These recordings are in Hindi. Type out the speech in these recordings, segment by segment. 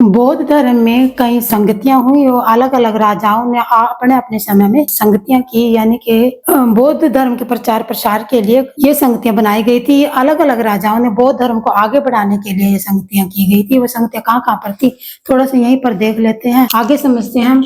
बौद्ध धर्म में कई संगतियां हुई और अलग अलग राजाओं ने अपने अपने समय में संगतियां की, यानी कि बौद्ध धर्म के प्रचार प्रसार के लिए ये संगतियां बनाई गई थी। अलग अलग राजाओं ने बौद्ध धर्म को आगे बढ़ाने के लिए ये संगतियां की गई थी। वो संगतियां कहाँ कहाँ पर थी, थोड़ा सा यहीं पर देख लेते हैं, आगे समझते हैं हम।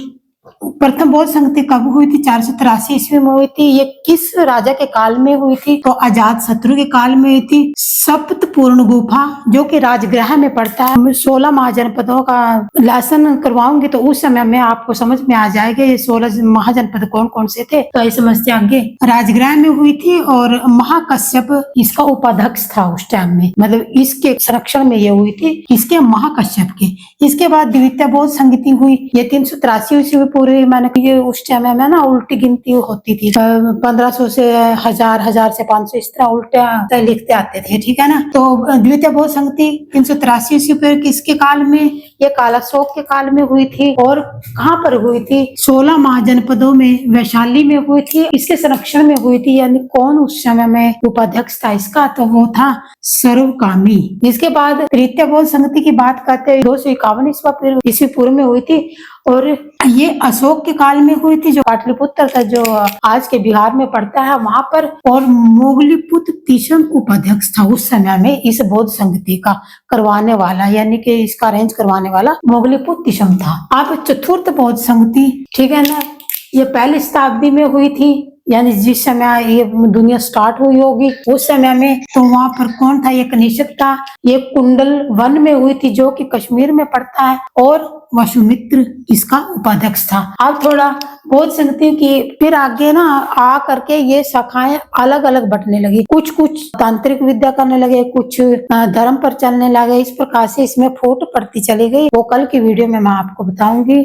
प्रथम बौद्ध संगति कब हुई थी? 483 ईस्वी में हुई थी। ये किस राजा के काल में हुई थी? तो अजात शत्रु के काल में हुई थी। सप्तपूर्ण गुफा जो कि राजगृह में पड़ता है, 16 महाजनपदों का लेसन करवाऊंगी तो उस समय में आपको समझ में आ जाएगा ये 16 महाजनपद कौन कौन से थे। तो ये समझते आगे। राजगृह में हुई थी और महाकश्यप इसका उपाध्यक्ष था उस टाइम में, मतलब इसके संरक्षण में ये हुई थी, इसके महाकश्यप के। इसके बाद द्वितीय बौद्ध संगति हुई, ये 383 ईस्वी पूर्व, मैंने ये उस टाइम में ना उल्टी गिनती होती थी, 1500 से 1000, 1000 से 500 इस तरह उल्टे लिखते आते थे, ठीक है ना। तो द्वितीय बौद्ध संगति 383 ईस्वी पूर्व किसके काल में? ये कालाशोक के काल में हुई थी। और कहाँ पर हुई थी? 16 महाजनपदों में, वैशाली में हुई थी, इसके संरक्षण में हुई थी। यानी कौन उस समय में उपाध्यक्ष था इसका? तो वो था सर्वकामी। इसके बाद तृतीय बौद्ध संगति की बात करते हैं, 251 ईस्वी पूर्व में हुई थी और ये अशोक के काल में हुई थी, जो पाटलिपुत्र था, जो आज के बिहार में पड़ता है, वहां पर। और मोगलीपुत्र तीसम उपाध्यक्ष था उस समय में इस बौद्ध संगति का करवाने वाला, यानी कि इसका अरेंज करवाने वाला मोगलीपुत्र तीसम था। अब चतुर्थ बौद्ध संगति, ठीक है ना, ये पहली शताब्दी में हुई थी, यानी जिस समय ये दुनिया स्टार्ट हुई होगी उस समय में। तो वहां पर कौन था? ये कनिष्क था। ये कुंडल वन में हुई थी जो कि कश्मीर में पड़ता है, और वसुमित्र इसका उपाध्यक्ष था। अब थोड़ा बौद्ध संगति की फिर आगे ना आ करके ये शाखाएं अलग अलग बंटने लगी, कुछ कुछ तांत्रिक विद्या करने लगे, कुछ धर्म पर चलने लगे। इस प्रकार से इसमें फूट पड़ती चली गई। वो कल की वीडियो में मैं आपको बताऊंगी।